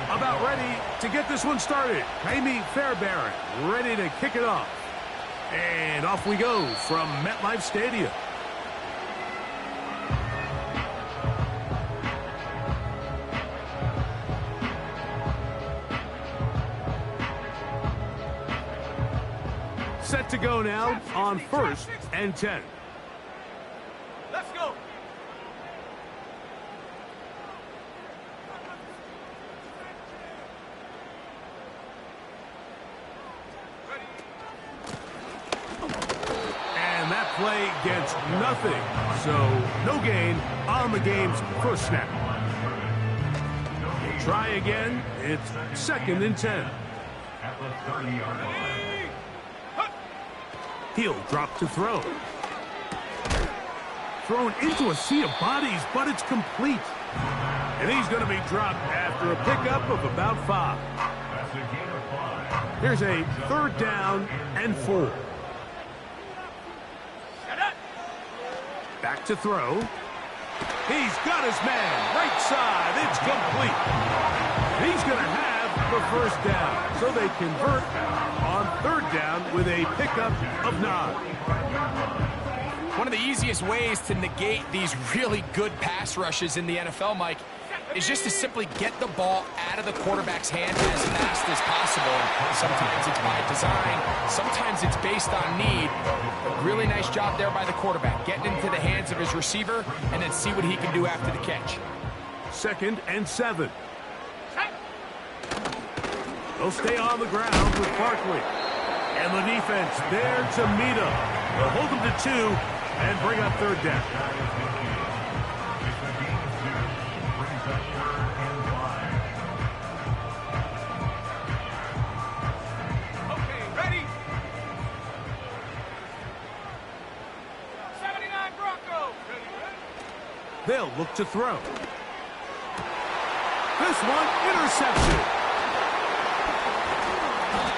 About ready to get this one started. Jaime Fairbairn ready to kick it off. And off we go from MetLife Stadium. Set to go now on 1st and 10. Let's go. And that play gets nothing. So no gain on the game's first snap. Try again. It's 2nd and 10. At the 30-yard line. He'll drop to throw. Thrown into a sea of bodies, but it's complete. And he's going to be dropped after a pickup of about 5. That's a gain of 5. Here's a 3rd down and 4. Back to throw. He's got his man. Right side. It's complete. He's going to have the 1st down. So they convert on 3rd down with a pickup of 9. One of the easiest ways to negate these really good pass rushes in the NFL, Mike, is just to simply get the ball out of the quarterback's hand as fast as possible. And sometimes it's by design, sometimes it's based on need. A really nice job there by the quarterback, getting into the hands of his receiver and then see what he can do after the catch. 2nd and 7. They'll stay on the ground with Barkley. And the defense there to meet him. They'll hold him to 2 and bring up 3rd down. Okay, ready? 79 Broncos. They'll look to throw. This one, interception.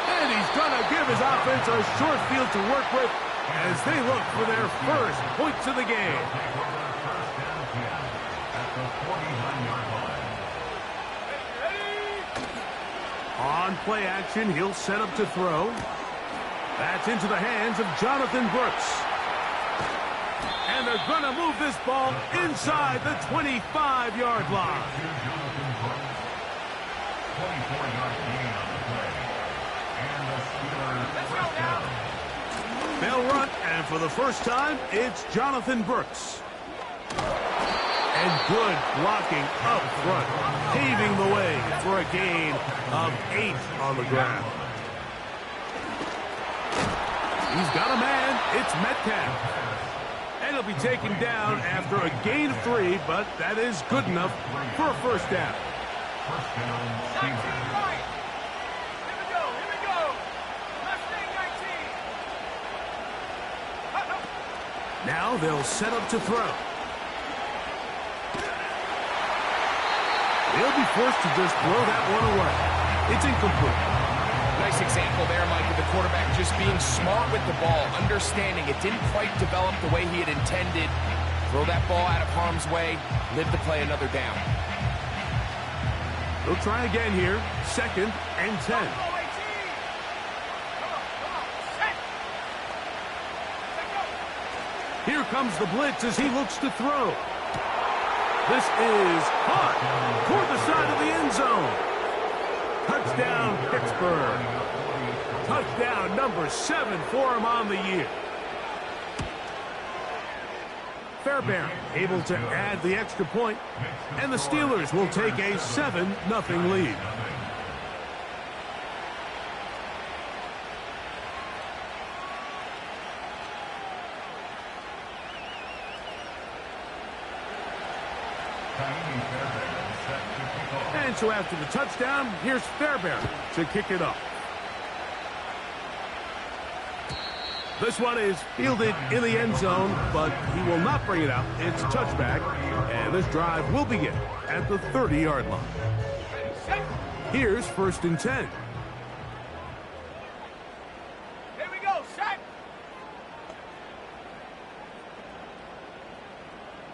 And he's going to give his offense a short field to work with as they look for their first points of the game. On play action, he'll set up to throw. That's into the hands of Jonathan Brooks. And they're going to move this ball inside the 25-yard line. 24-yard gain on the play. And the Steelers. They'll run, and for the first time, it's Jonathan Brooks. And good blocking up front, paving the way for a gain of 8 on the ground. He's got a man. It's Metcalf. And he'll be taken down after a gain of 3, but that is good enough for a 1st down. 1st down, Steelers. Right. Here we go. Left thing 19. Now they'll set up to throw. They'll be forced to just throw that one away. It's incomplete. Nice example there, Mike, of the quarterback just being smart with the ball, understanding it didn't quite develop the way he had intended. Throw that ball out of harm's way, live to play another down. They'll try again here, 2nd and 10. Here comes the blitz as he looks to throw. This is caught toward the side of the end zone. Touchdown, Pittsburgh. Touchdown number 7 for him on the year. Fairbairn able to add the extra point, and the Steelers will take a 7-0 lead. And so after the touchdown, here's Fairbairn to kick it off. This one is fielded in the end zone, but he will not bring it out. It's touchback, and this drive will begin at the 30-yard line. Here's 1st and 10. Here we go, set.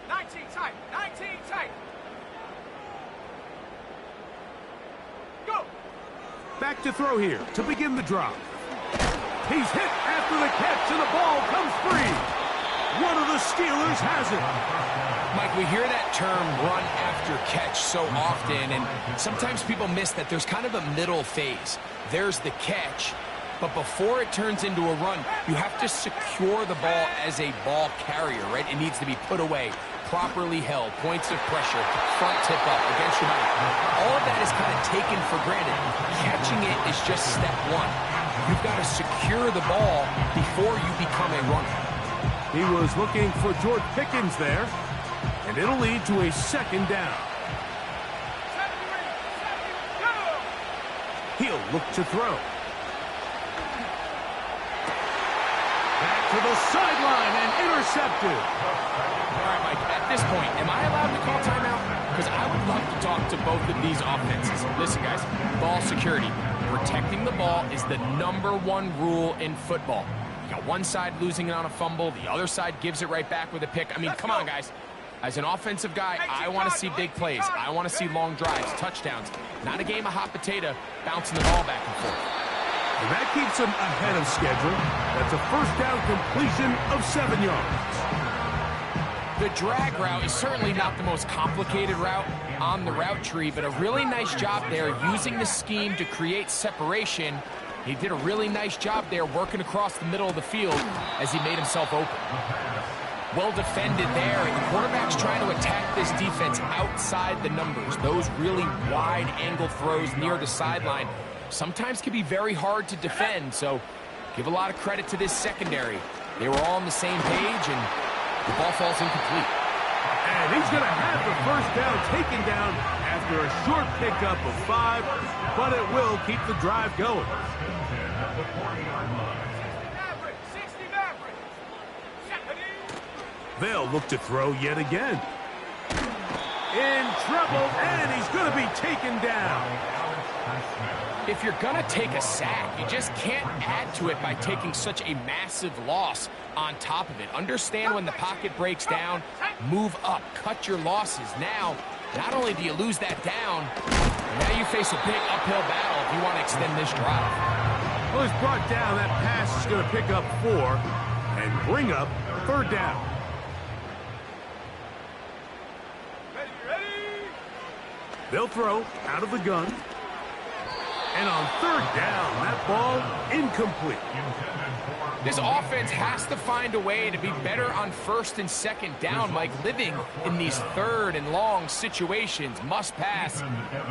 19 tight, 19 tight. back to throw here to begin the drop. He's hit after the catch, and the ball comes free. One of the Steelers has it. Mike, we hear that term run after catch so often, and sometimes people miss that there's kind of a middle phase. There's the catch, but before it turns into a run, you have to secure the ball as a ball carrier, right? It needs to be put away, properly held, points of pressure, front tip up against your body. All of that is kind of taken for granted. Catching it is just step one. You've got to secure the ball before you become a runner. He was looking for George Pickens there, and it'll lead to a second down. He'll look to throw. Back to the sideline and intercepted. All right, Mike, at this point, am I allowed to call timeout? Because I would love to talk to both of these offenses. Listen, guys, ball security. Protecting the ball is the #1 rule in football. You got one side losing it on a fumble, the other side gives it right back with a pick. I mean, come on, guys. As an offensive guy, I want to see big plays. I want to see long drives, touchdowns. Not a game of hot potato bouncing the ball back and forth. And that keeps him ahead of schedule. That's a first down completion of 7 yards. The drag route is certainly not the most complicated route on the route tree, but a really nice job there using the scheme to create separation. He did a really nice job there working across the middle of the field as he made himself open. Well defended there, and the quarterback's trying to attack this defense outside the numbers. Those really wide angle throws near the sideline sometimes can be very hard to defend, so give a lot of credit to this secondary. They were all on the same page, and the ball falls incomplete. And he's going to have the first down taken down after a short pickup of 5, but it will keep the drive going. They'll look to throw yet again. In trouble, and he's going to be taken down. If you're going to take a sack, you just can't add to it by taking such a massive loss on top of it. Understand when the pocket breaks down, move up, cut your losses. Now, not only do you lose that down, now you face a big uphill battle if you want to extend this drive. Well, he's brought down. That pass is going to pick up 4 and bring up third down. They'll throw out of the gun. And on third down, that ball incomplete. This offense has to find a way to be better on first and second down. Mike, living in these third and long situations, must pass,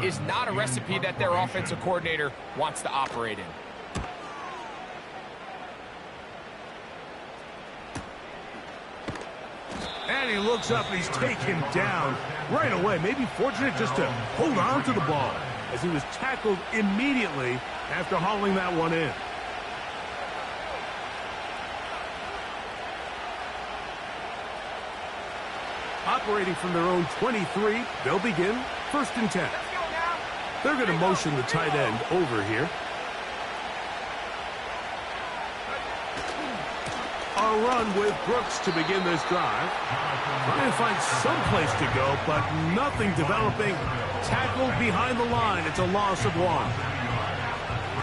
is not a recipe that their offensive coordinator wants to operate in. And he looks up and he's taken down right away. Maybe fortunate just to hold on to the ball as he was tackled immediately after hauling that one in. Operating from their own 23, they'll begin first and 10. They're going to motion the tight end over here. A run with Brooks to begin this drive. Trying to find some place to go, but nothing developing. Tackled behind the line. It's a loss of 1.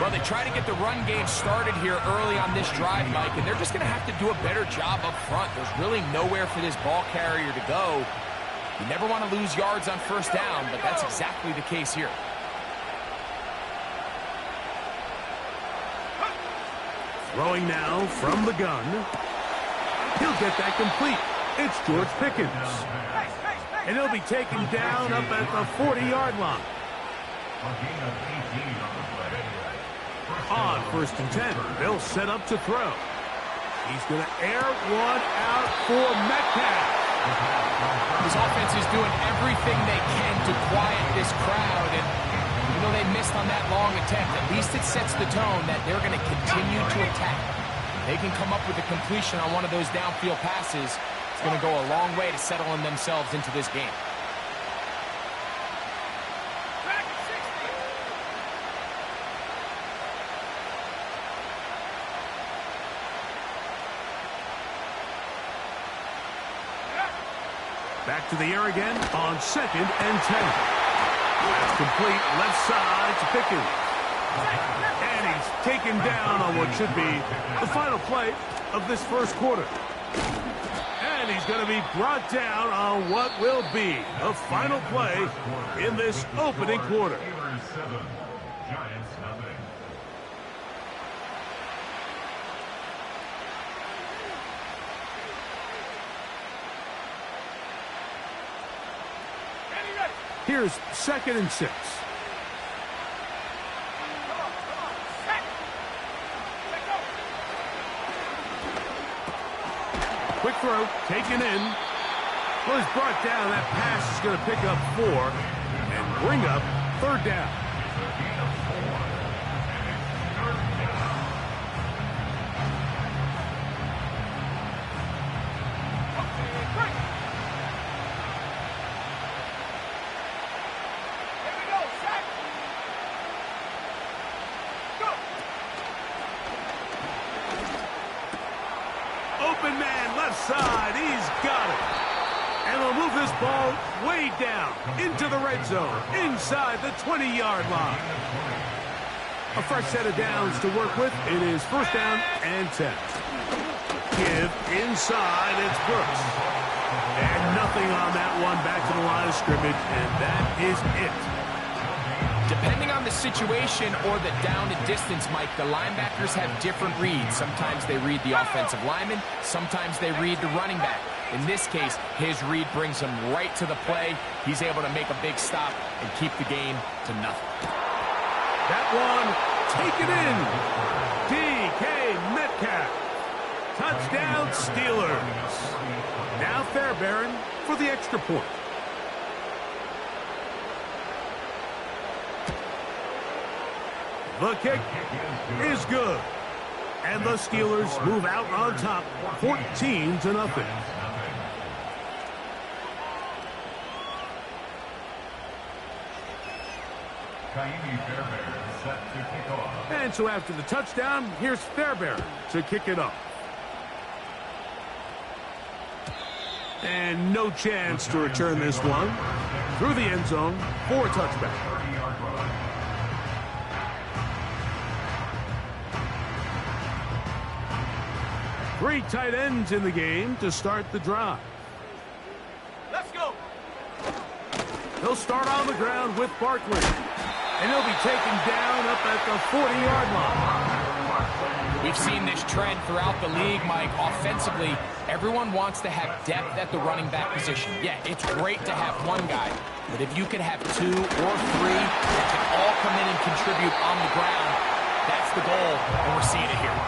Well, they try to get the run game started here early on this drive, Mike, and they're just going to have to do a better job up front. There's really nowhere for this ball carrier to go. You never want to lose yards on first down, but that's exactly the case here. Throwing now from the gun. He'll get that complete. It's George Pickens. And he'll be taken down up at the 40-yard line. On first and 10, they'll set up to throw. He's going to air one out for Metcalf. This offense is doing everything they can to quiet this crowd, and even though they missed on that long attempt, at least it sets the tone that they're going to continue to attack. They can come up with a completion on one of those downfield passes. It's going to go a long way to settling themselves into this game. Back to the air again on second and 10. That's complete left side to Pickens. And he's taken down on what should be the final play of this first quarter. And he's going to be brought down on what will be the final play in this opening quarter. Steelers 7, Giants nothing. Ready, ready. Here's 2nd and 6. Come on. Set. Let go. Quick throw, taken in. Well, he's brought down. That pass is going to pick up 4 and bring up 3rd down. Break. Here we go. Set. Go. Open man, left side. He's got it. And they'll move this ball way down into the red zone, inside the 20-yard line. A fresh set of downs to work with. It is 1st down and 10. Give inside. It's Brooks. And nothing on that one. Back to the line of scrimmage, and that is it. Depending on the situation or the down and distance, Mike, the linebackers have different reads. Sometimes they read the offensive lineman. Sometimes they read the running back. In this case, his read brings him right to the play. He's able to make a big stop and keep the game to nothing. That one taken in. DK Metcalf. Touchdown Steelers. Now Fairbairn for the extra point. The kick is good. And the Steelers move out on top 14-0. Kaimi Fairbairn set to kick off. And so after the touchdown, here's Fairbairn to kick it off. And no chance to return this one. Through the end zone for a touchback. 30-yard run. Three tight ends in the game to start the drive. Let's go. He'll start on the ground with Barkley. And he'll be taken down up at the 40-yard line. We've seen this trend throughout the league, Mike. Offensively, everyone wants to have depth at the running back position. Yeah, it's great to have one guy, but if you could have 2 or 3 that can all come in and contribute on the ground, that's the goal, and we're seeing it here.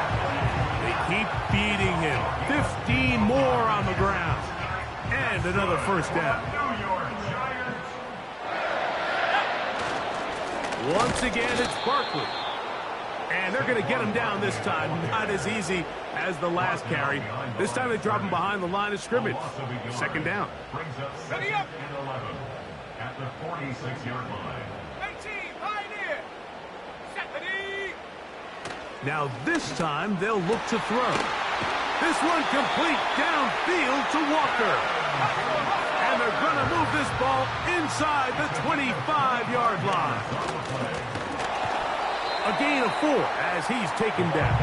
They keep beating him. 15 more on the ground. And another 1st down. New York Giants. Once again, it's Barkley. And they're going to get him down this time. Not as easy as the last carry. This time they drop him behind the line of scrimmage. 2nd down. Brings up 2nd and 11 at the 46-yard line. 18, pioneer. Set the knee. Now this time they'll look to throw. This one complete downfield to Walker. And they're going to move this ball inside the 25-yard line. A gain of 4 as he's taken down.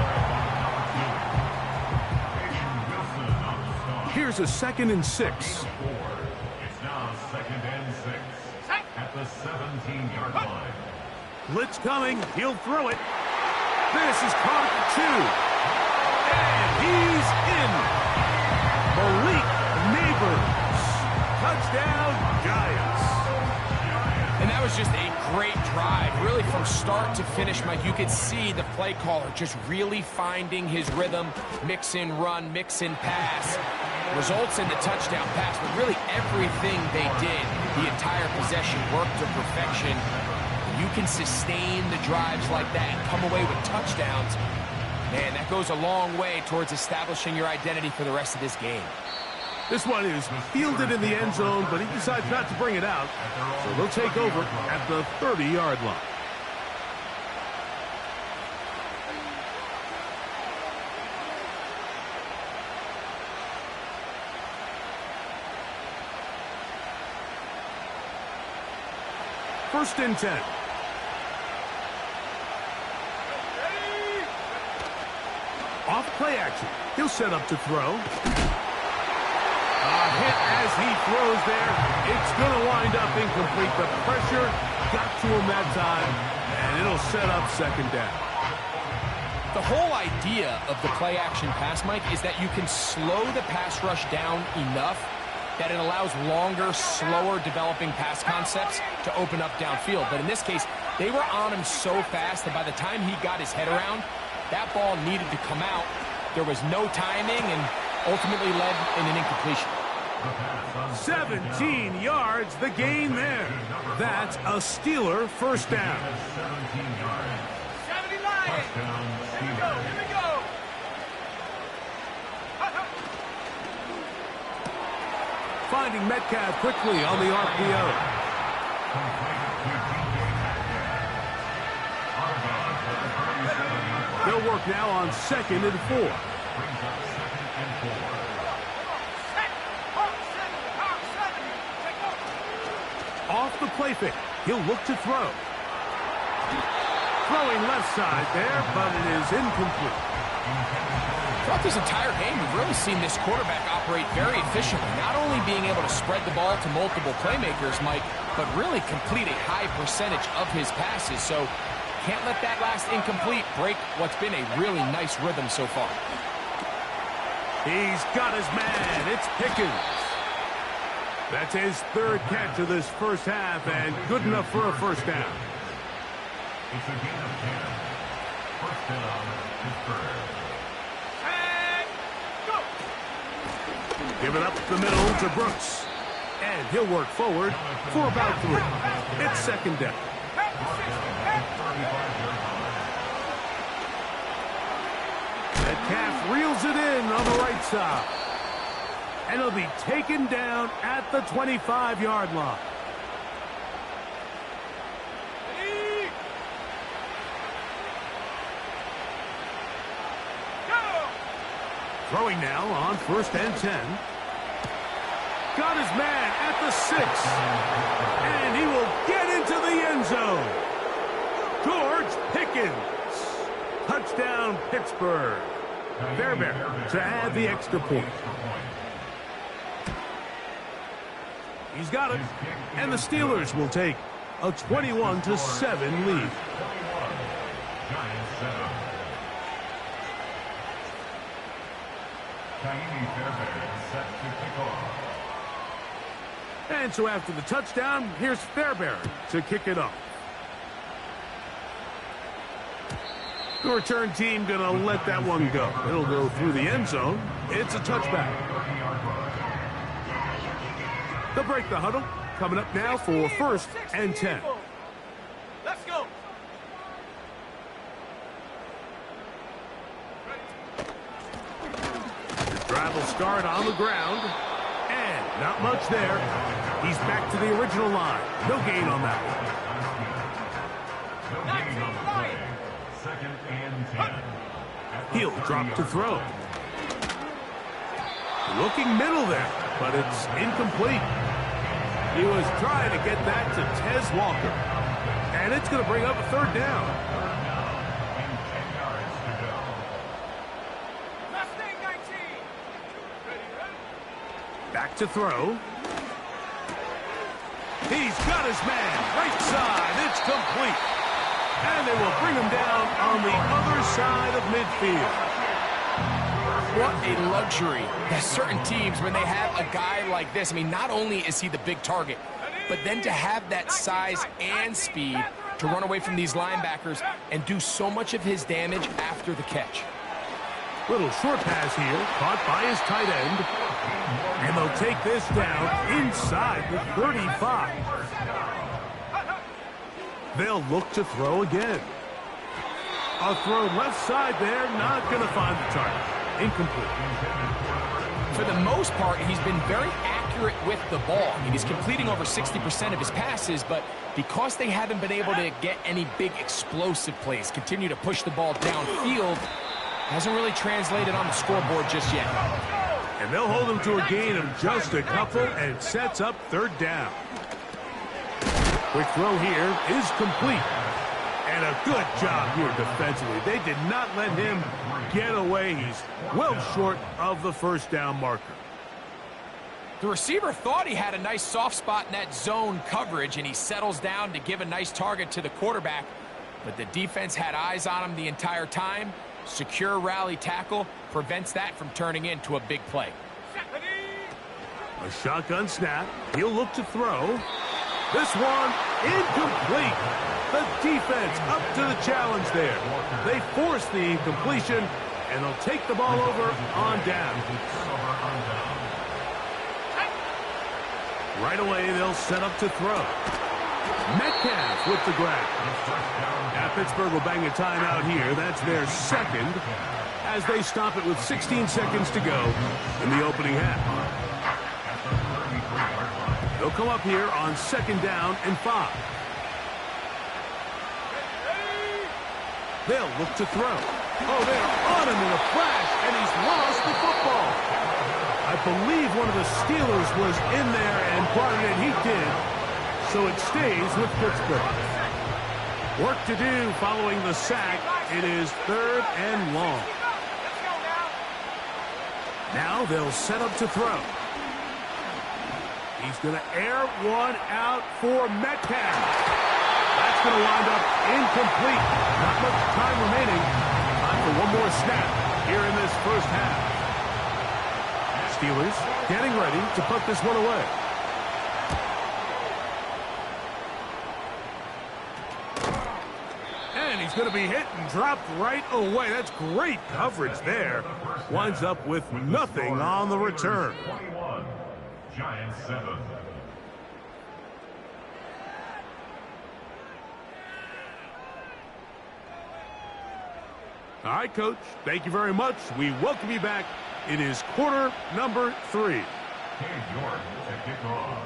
Here's a 2nd and 6. It's now 2nd and 6 at the 17-yard line. Blitz coming. He'll throw it. This is caught at the 2. And he's in. Malik Neighbors. Touchdown, Giants. And that was just a great drive. Really from start to finish, Mike, you could see the play caller just really finding his rhythm. Mix in run, mix in pass. Results in the touchdown pass, but really everything they did, the entire possession worked to perfection. You can sustain the drives like that and come away with touchdowns. Man, that goes a long way towards establishing your identity for the rest of this game. This one is fielded in the end zone, but he decides not to bring it out. So they'll take over at the 30-yard line. First and 10. Play action. He'll set up to throw. A hit as he throws there. It's going to wind up incomplete. The pressure got to him that time, and it'll set up second down. The whole idea of the play-action pass, Mike, is that you can slow the pass rush down enough that it allows longer, slower developing pass concepts to open up downfield. But in this case, they were on him so fast that by the time he got his head around, that ball needed to come out. There was no timing and ultimately led in an incompletion. 17 yards, the gain there. That's a Steeler first down. 70 Lions. Here we go. Here we go. Finding Metcalf quickly on the RPO. They'll work now on 2nd and 4. Off the play fake. He'll look to throw. Throwing left side there, but it is incomplete. Throughout this entire game, we've really seen this quarterback operate very efficiently, not only being able to spread the ball to multiple playmakers, Mike, but really complete a high percentage of his passes. So can't let that last incomplete break what's been a really nice rhythm so far. He's got his man. It's Pickens. That's his 3rd catch of this first half, and good enough for a first down. It's a gain of 10. First down, Pittsburgh. And go. Give it up the middle to Brooks. And he'll work forward for about 3. It's second down. Metcalf reels it in on the right side. And he'll be taken down at the 25-yard line. Throwing now on 1st and 10. Got his man at the 6. And he will get into the end zone. George Pickens. Touchdown, Pittsburgh. Fairbairn to add the extra point. He's got it. And the Steelers will take a 21-7 lead. And so after the touchdown, here's Fairbairn to kick it off. The return team going to let that one go. It'll go through the end zone. It's a touchback. They'll break the huddle. Coming up now for 1st and 10. Let's go. Drive will start on the ground. And not much there. He's back to the original line. No gain on that one. No gain on the play. 2nd and 10. He'll drop to throw. Looking middle there, but it's incomplete. He was trying to get that to Tez Walker. And it's going to bring up a 3rd down. And 10 yards to go. Mustang 19. Ready. Back to throw. He's got his man. Right side. It's complete. And they will bring him down on the other side of midfield. What a luxury that certain teams, when they have a guy like this, I mean, not only is he the big target, but then to have that size and speed to run away from these linebackers and do so much of his damage after the catch. Little short pass here, caught by his tight end. And they'll take this down inside the 35. They'll look to throw again. A throw left side there, not going to find the target. Incomplete. For the most part, he's been very accurate with the ball. I mean, he's completing over 60% of his passes, but because they haven't been able to get any big explosive plays, continue to push the ball downfield, hasn't really translated on the scoreboard just yet. And they'll hold him to a gain of just a couple and sets up 3rd down. Quick throw here is complete. And And a good job here defensively. They did not let him get away. He's well short of the first down marker. The receiver thought he had a nice soft spot in that zone coverage, and he settles down to give a nice target to the quarterback. But the defense had eyes on him the entire time. Secure rally tackle prevents that from turning into a big play. A shotgun snap. He'll look to throw. This one incomplete. The defense up to the challenge there. They force the incompletion, and they'll take the ball over on down. Right away, they'll set up to throw. Metcalf with the grab. Now Pittsburgh will bang a timeout here. That's their second as they stop it with 16 seconds to go in the opening half. They'll come up here on 2nd down and 5. They'll look to throw. Oh, they're on him in a flash, and he's lost the football. I believe one of the Steelers was in there and brought it in. He did. So it stays with Pittsburgh. Work to do following the sack. It is 3rd and long. Now they'll set up to throw. He's going to air one out for Metcalf. That's going to wind up incomplete. Not much time remaining. Time for one more snap here in this first half. Steelers getting ready to put this one away. And he's going to be hit and dropped right away. That's great coverage there. Winds up with nothing on the return. 21, Giants 7. All right, Coach. Thank you very much. We welcome you back. It is quarter number 3. Cam York to kick off.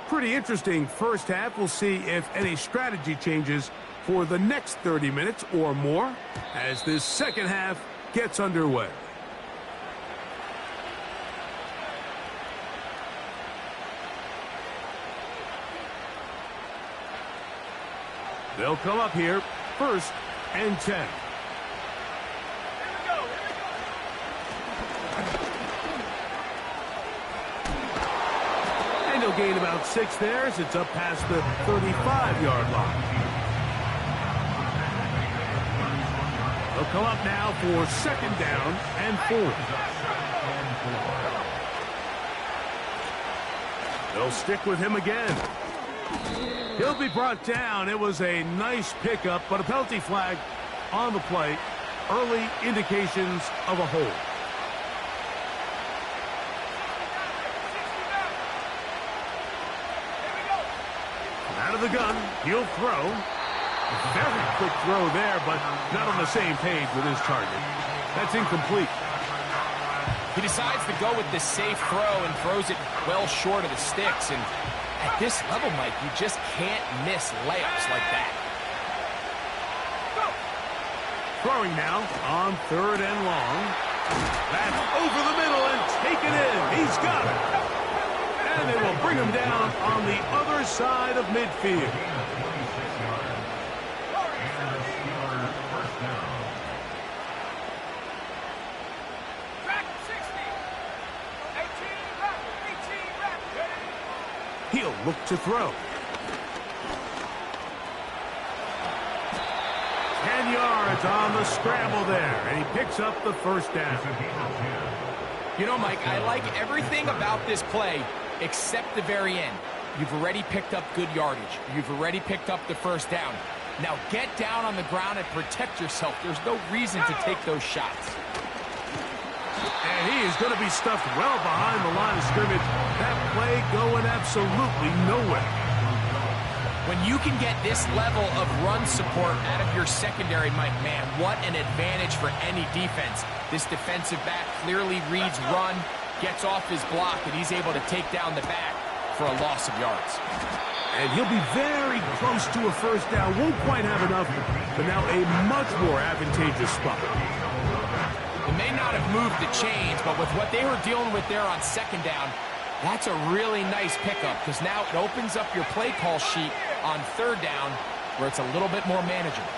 Pretty interesting first half. We'll see if any strategy changes for the next 30 minutes or more as this second half gets underway. They'll come up here, 1st and 10. And he'll gain about 6 there as it's up past the 35-yard line. They'll come up now for 2nd down and 4. They'll stick with him again. He'll be brought down. It was a nice pickup, but a penalty flag on the play. Early indications of a hold. Out of the gun, he'll throw. Very quick throw there, but not on the same page with his target. That's incomplete. He decides to go with the safe throw and throws it well short of the sticks. And at this level, Mike, you just can't miss layups like that. Throwing now on 3rd and long. That's over the middle and taken in. He's got it. And they will bring him down on the other side of midfield. He'll look to throw. 10 yards on the scramble there, and he picks up the 1st down. You know, Mike, I like everything about this play except the very end. You've already picked up good yardage. You've already picked up the 1st down. Now get down on the ground and protect yourself. There's no reason to take those shots. And he is going to be stuffed well behind the line of scrimmage. That play going absolutely nowhere. When you can get this level of run support out of your secondary, Mike, man, what an advantage for any defense. This defensive back clearly reads run, gets off his block, and he's able to take down the back for a loss of yards. And he'll be very close to a 1st down. Won't quite have enough, but now a much more advantageous spot. They may not have moved the chains, but with what they were dealing with there on 2nd down, that's a really nice pickup because now it opens up your play call sheet on 3rd down where it's a little bit more manageable.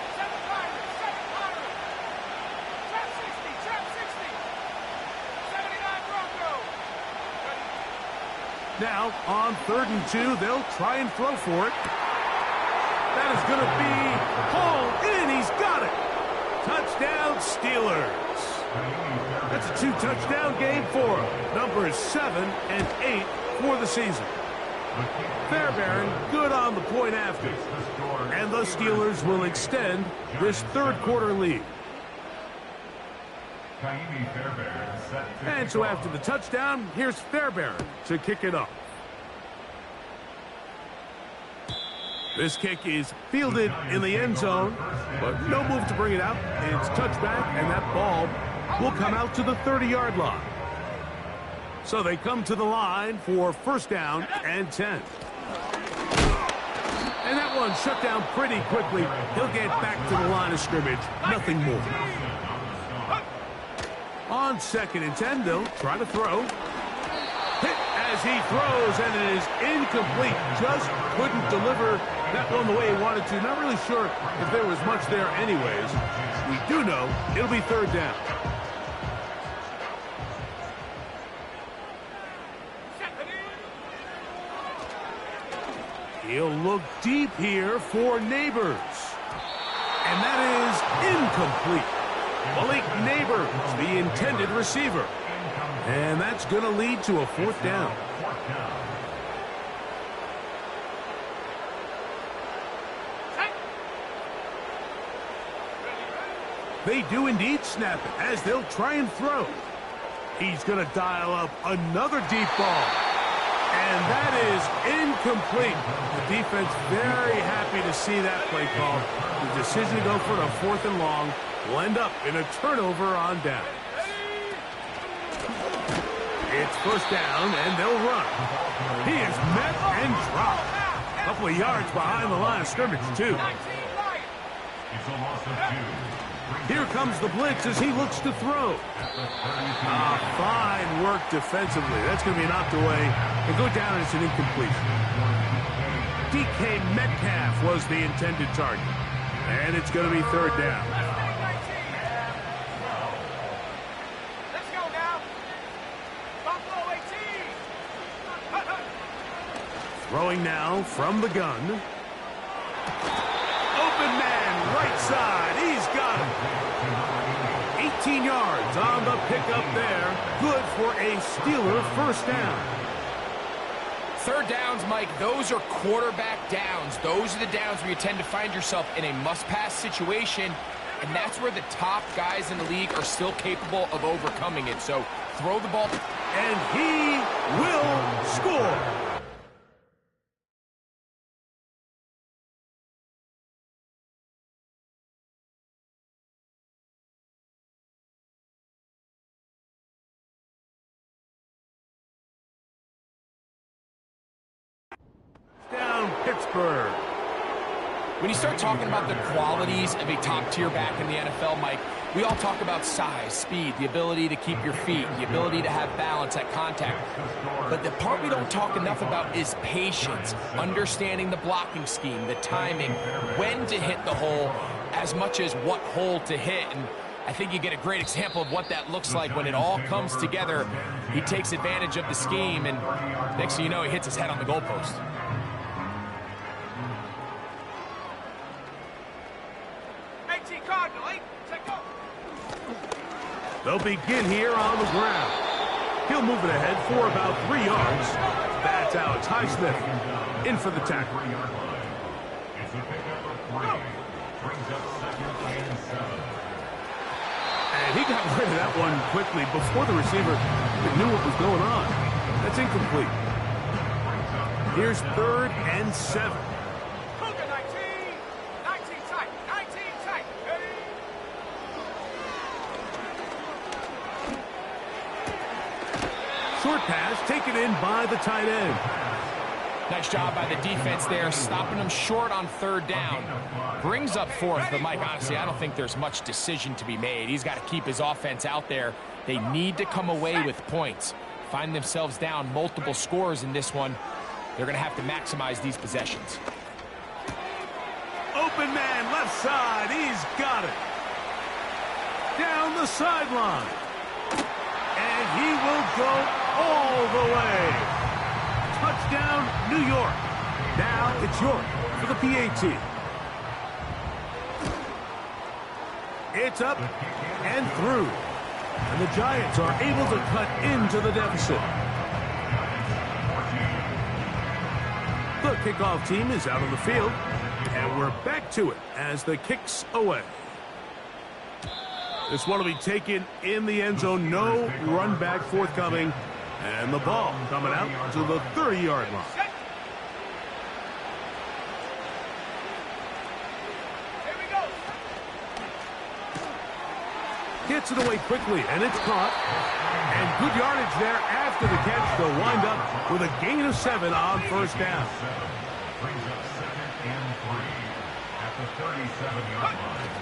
Now, on 3rd and 2, they'll try and throw for it. That is going to be hauled in. He's got it. Touchdown, Steelers. That's a 2-touchdown game for him. Numbers 7 and 8 for the season. Fairbairn good on the point after. And the Steelers will extend this third-quarter lead. And so after the touchdown, here's Fairbairn to kick it off. This kick is fielded in the end zone, but no move to bring it out. It's touchback, and that ball will come out to the 30-yard line. So they come to the line for 1st down and 10. And that one shut down pretty quickly. He'll get back to the line of scrimmage. Nothing more. On 2nd and 10, they'll try to throw. Hit as he throws, and it is incomplete. Just couldn't deliver that one the way he wanted to. Not really sure if there was much there anyways. We do know it'll be 3rd down. He'll look deep here for Neighbors. And that is incomplete. Malik Neighbors, the intended receiver. And that's going to lead to a 4th down. They do indeed snap it as they'll try and throw. He's going to dial up another deep ball. And that is incomplete. The defense very happy to see that play call. The decision to go for the 4th and long will end up in a turnover on down. It's 1st down, and they'll run. He is met and dropped. A couple of yards behind the line of scrimmage, too. Here comes the blitz as he looks to throw. Fine work defensively. That's going to be knocked away and go down, and it's an incompletion. DK Metcalf was the intended target. And it's going to be 3rd down. Let's go now. Buffalo 18. Throwing now from the gun. Open man, right side. He's got him. 18 yards on the pickup there. Good for a Steeler 1st down. 3rd downs, Mike, those are quarterback downs. Those are the downs where you tend to find yourself in a must-pass situation, and that's where the top guys in the league are still capable of overcoming it. So throw the ball. And he will score. Down Pittsburgh. When you start talking about the qualities of a top-tier back in the NFL, Mike, we all talk about size, speed, the ability to keep your feet, the ability to have balance at contact. But the part we don't talk enough about is patience, understanding the blocking scheme, the timing, when to hit the hole, as much as what hole to hit. And I think you get a great example of what that looks like when it all comes together. He takes advantage of the scheme, and next thing you know, he hits his head on the goalpost. They'll begin here on the ground. He'll move it ahead for about 3 yards. That's Alex Highsmith in for the tackle. And he got rid of that one quickly before the receiver knew what was going on. That's incomplete. Here's 3rd and 7. Short pass taken in by the tight end. Nice job by the defense there, stopping them short on 3rd down. Brings up 4th, but Mike, honestly, I don't think there's much decision to be made. He's got to keep his offense out there. They need to come away with points. Find themselves down multiple scores in this one. They're going to have to maximize these possessions. Open man, left side. He's got it. Down the sideline. And he will go all the way. Touchdown, New York. Now it's York for the PAT. It's up and through. And the Giants are able to cut into the deficit. The kickoff team is out on the field. And we're back to it as the kick's away. This one will be taken in the end zone. No run back forthcoming. And the ball coming out to the 30-yard line. Here we go. Gets it away quickly, and it's caught. And good yardage there after the catch. They'll wind up with a gain of 7 on first down. Brings up 2nd and 3 at the 37-yard line.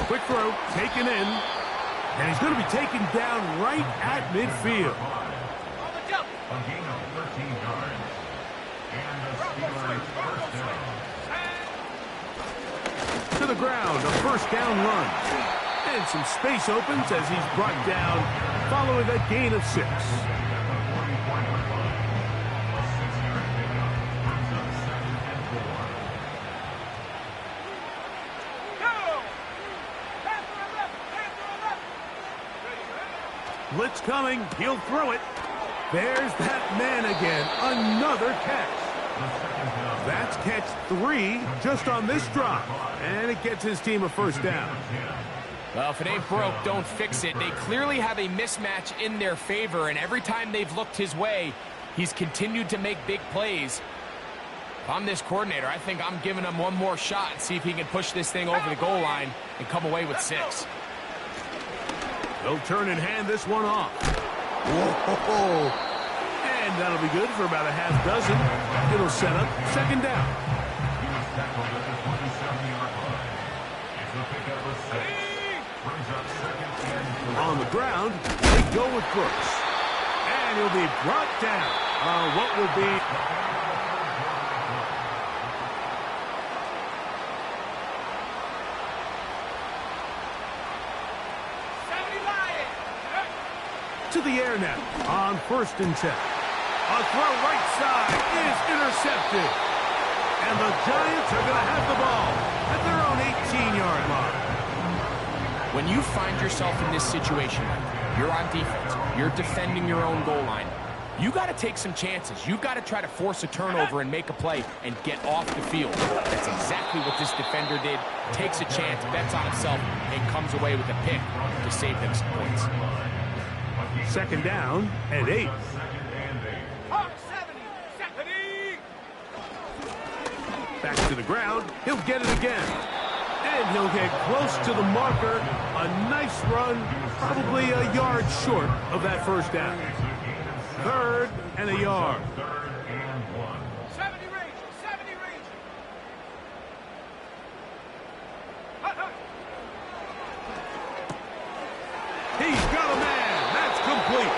Quick throw, taken in. And he's going to be taken down right at midfield. On the jump. A gain of 13 yards. And the Steelers first down. To the ground, a first down run. And some space opens as he's brought down following a gain of 6. At the 44-yard line. A 6-yard pickup brings up 2nd and 4. Go. Pass to the left. Pass to the left. Blitz coming. He'll throw it. There's that man again. Another catch. That's catch 3 just on this drop. And it gets his team a first down. Well, if it ain't broke, don't fix it. They clearly have a mismatch in their favor, and every time they've looked his way, he's continued to make big plays. If I'm this coordinator, I think I'm giving him one more shot and see if he can push this thing over the goal line and come away with 6. They'll turn and hand this one off. Whoa. And that'll be good for about a half dozen. It'll set up 2nd down. He was tackled at the 27-yard line. It's a pickup of 6. Brings up 2nd and 4. On the ground, they go with Brooks. And he'll be brought down on what will be... To the air now on 1st and 10. A throw right side is intercepted. And the Giants are going to have the ball at their own 18-yard line. When you find yourself in this situation, you're on defense, you're defending your own goal line, you got to take some chances. You've got to try to force a turnover and make a play and get off the field. That's exactly what this defender did. Takes a chance, bets on himself, and comes away with a pick to save them some points. 2nd down and 8. Hawk 70. 70. Back to the ground. He'll get it again. And he'll get close to the marker. A nice run, probably a yard short of that first down. 3rd and a yard. 70 range. 70 range. He's got a man. That's complete.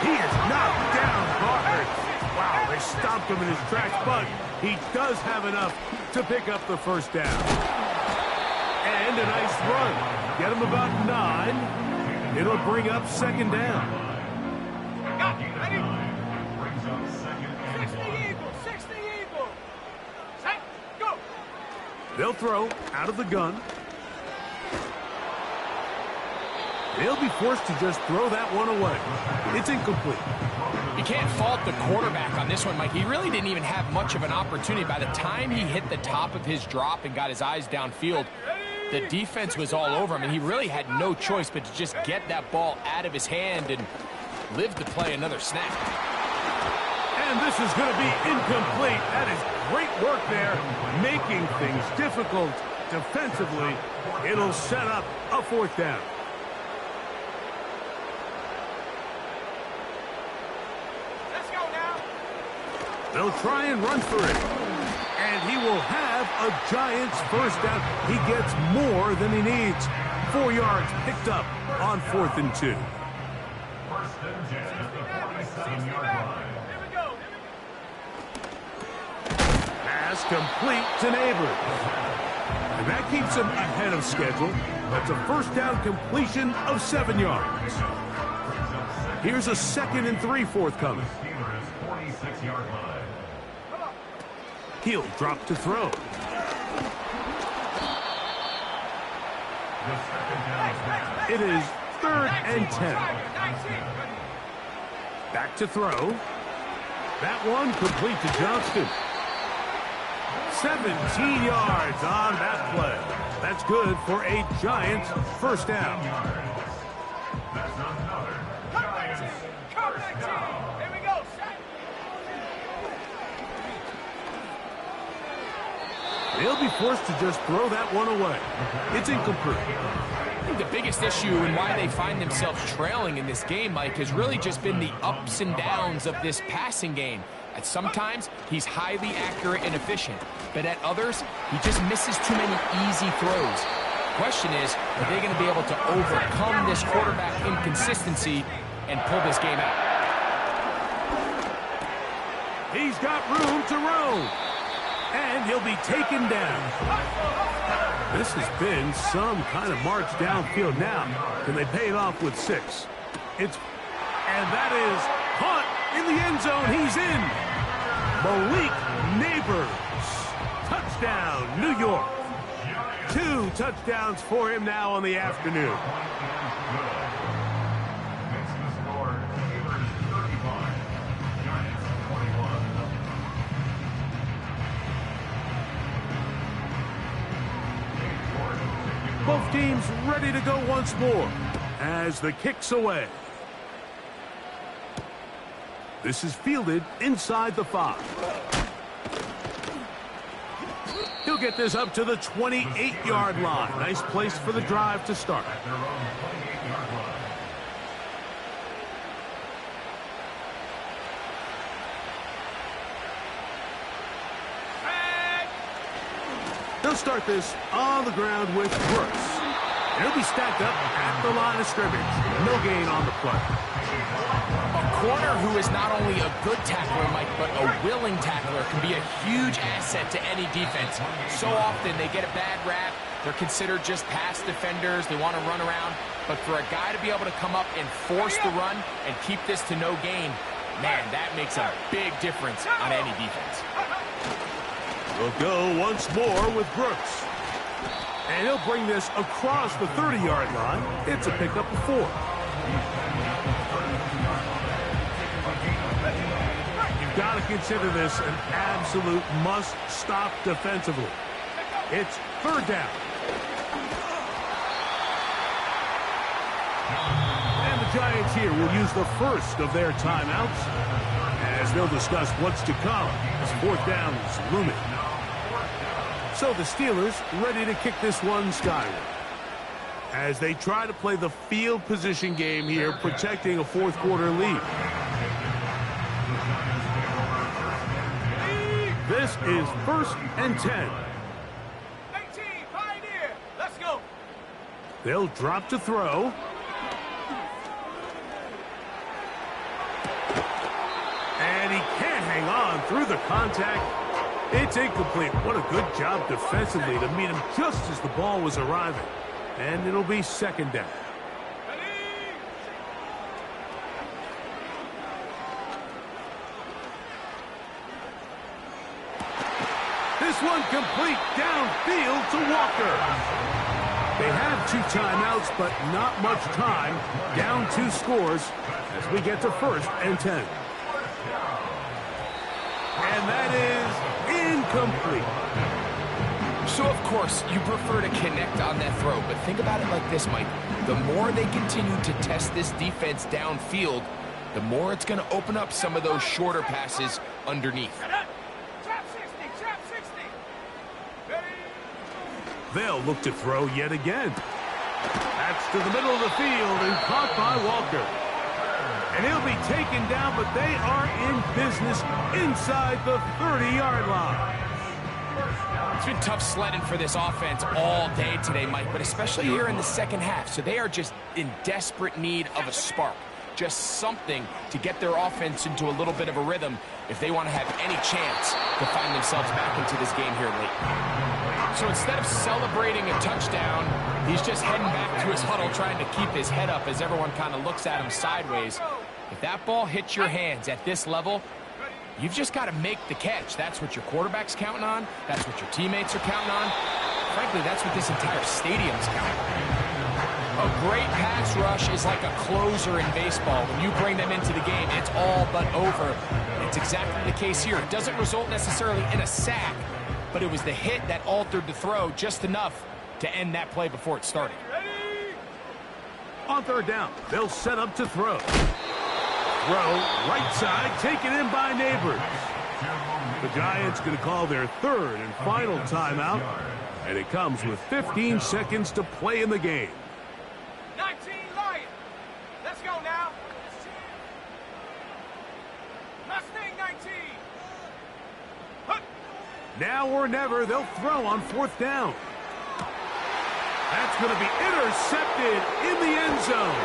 He is knocked down hard. Wow, they stopped him in his tracks, but he does have enough to pick up the first down. And a nice run. Get him about 9. It'll bring up 2nd down. Got it. Ready? Brings up 2nd and 60 1. Eagle. 60 Eagle. Set. Go. They'll throw out of the gun. They'll be forced to just throw that one away. It's incomplete. You can't fault the quarterback on this one, Mike. He really didn't even have much of an opportunity. By the time he hit the top of his drop and got his eyes downfield, the defense was all over him, and he really had no choice but to just get that ball out of his hand and live to play another snap. And this is going to be incomplete. That is great work there, making things difficult defensively. It'll set up a 4th down. They'll try and run for it. And he will have a Giants first down. He gets more than he needs. 4 yards picked up on 4th and 2. First and 10 at the 47-yard line. Here we go. Pass complete to Neighbors. And that keeps him ahead of schedule. That's a first down completion of 7 yards. Here's a 2nd and 3 forthcoming. Steelers 46-yard line. He'll drop to throw. The second down snap. It is 3rd and 10. Back to throw. That one complete to Johnston. 17 yards on that play. That's good for a Giants first down. That's another Giants first down. Here we go, set. They'll be forced to just throw that one away. It's incomplete. I think the biggest issue and why they find themselves trailing in this game, Mike, has really just been the ups and downs of this passing game. At sometimes, he's highly accurate and efficient, but at others, he just misses too many easy throws. The question is, are they going to be able to overcome this quarterback inconsistency and pull this game out? He's got room to roam. And he'll be taken down. This has been some kind of march downfield now. Can they pay it off with 6? And that is Hunt in the end zone. He's in. Malik Neighbors. Touchdown, New York. 2 touchdowns for him now on the afternoon. Makes the score Steelers 35, Giants 21. Both teams ready to go once more as the kick's away. This is fielded inside the 5. He'll get this up to the 28-yard line. Nice place for the drive to start. At their own 28-yard line. They'll start this on the ground with Brooks. He'll be stacked up at the line of scrimmage. No gain on the play. A corner who is not only a good tackler, Mike, but a willing tackler can be a huge asset to any defense. So often they get a bad rap. They're considered just pass defenders. They want to run around. But for a guy to be able to come up and force the run and keep this to no gain, man, that makes a big difference on any defense. We'll go once more with Brooks. And he'll bring this across the 30-yard line. It's a pickup of 4. You've got to consider this an absolute must-stop defensively. It's 3rd down. And the Giants here will use the first of their timeouts as they'll discuss what's to come as 4th down is looming. So the Steelers ready to kick this one skyward as they try to play the field position game here, protecting a 4th quarter lead. This is 1st and 10. 18, Pioneer. Let's go. They'll drop to throw. And he can't hang on through the contact. It's incomplete. What a good job defensively to meet him just as the ball was arriving. And it'll be 2nd down. This one complete downfield to Walker. They have 2 timeouts, but not much time. Down 2 scores as we get to 1st and 10. And that is incomplete. So, of course, you prefer to connect on that throw, but think about it like this, Mike. The more they continue to test this defense downfield, the more it's going to open up some of those shorter passes underneath. Trap 60, trap 60. Ready? They'll look to throw yet again. That's to the middle of the field and caught by Walker. And he'll be taken down, but they are in business inside the 30-yard line. It's been tough sledding for this offense all day today, Mike, but especially here in the second half. So they are just in desperate need of a spark, just something to get their offense into a little bit of a rhythm if they want to have any chance to find themselves back into this game here late. So instead of celebrating a touchdown, he's just heading back to his huddle trying to keep his head up as everyone kind of looks at him sideways. If that ball hits your hands at this level, you've just got to make the catch. That's what your quarterback's counting on. That's what your teammates are counting on. Frankly, that's what this entire stadium's counting on. A great pass rush is like a closer in baseball. When you bring them into the game, it's all but over. It's exactly the case here. It doesn't result necessarily in a sack, but it was the hit that altered the throw just enough to end that play before it started. On third down, they'll set up to throw. Throw, right side, taken in by Neighbors. The Giants going to call their third and final timeout, and it comes with 15 seconds to play in the game. 19 Lions. Let's go now. Mustang 19. Hup. Now or never, they'll throw on fourth down. That's going to be intercepted in the end zone.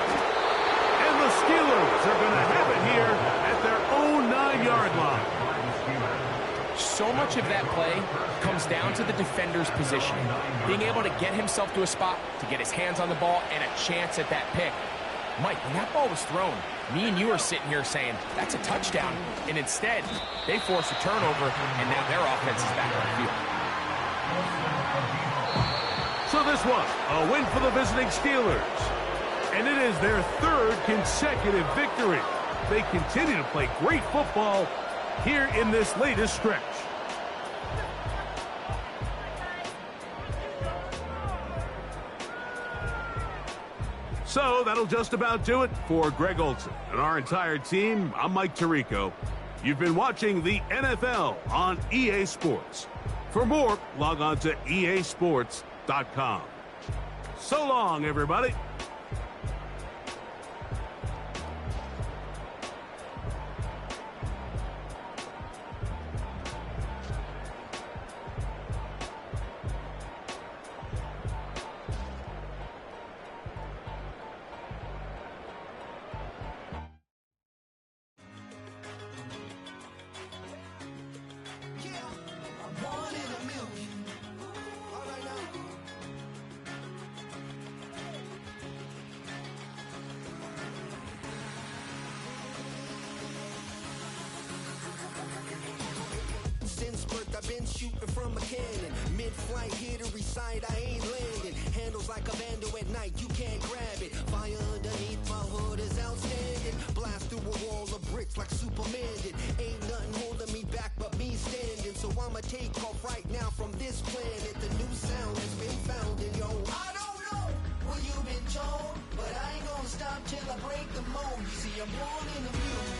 And the Steelers are going to have it here at their own 9-yard line. So much of that play comes down to the defender's positioning, being able to get himself to a spot, to get his hands on the ball, and a chance at that pick. Mike, when that ball was thrown, me and you are sitting here saying, that's a touchdown. And instead, they force a turnover, and now their offense is back on the field. So this was a win for the visiting Steelers. And it is their third consecutive victory. They continue to play great football here in this latest stretch. So that'll just about do it for Greg Olsen and our entire team. I'm Mike Tirico. You've been watching the NFL on EA Sports. For more, log on to easports.com. So long, everybody. I've been shooting from a cannon. Mid-flight, here to recite, I ain't landing. Handles like a vandal at night, you can't grab it. Fire underneath my hood is outstanding. Blast through a wall of bricks like Superman did. Ain't nothing holding me back but me standing. So I'ma take off right now from this planet. The new sound has been found in yo. I don't know what you've been told, but I ain't gonna stop till I break the mold. You see, I'm born in the music.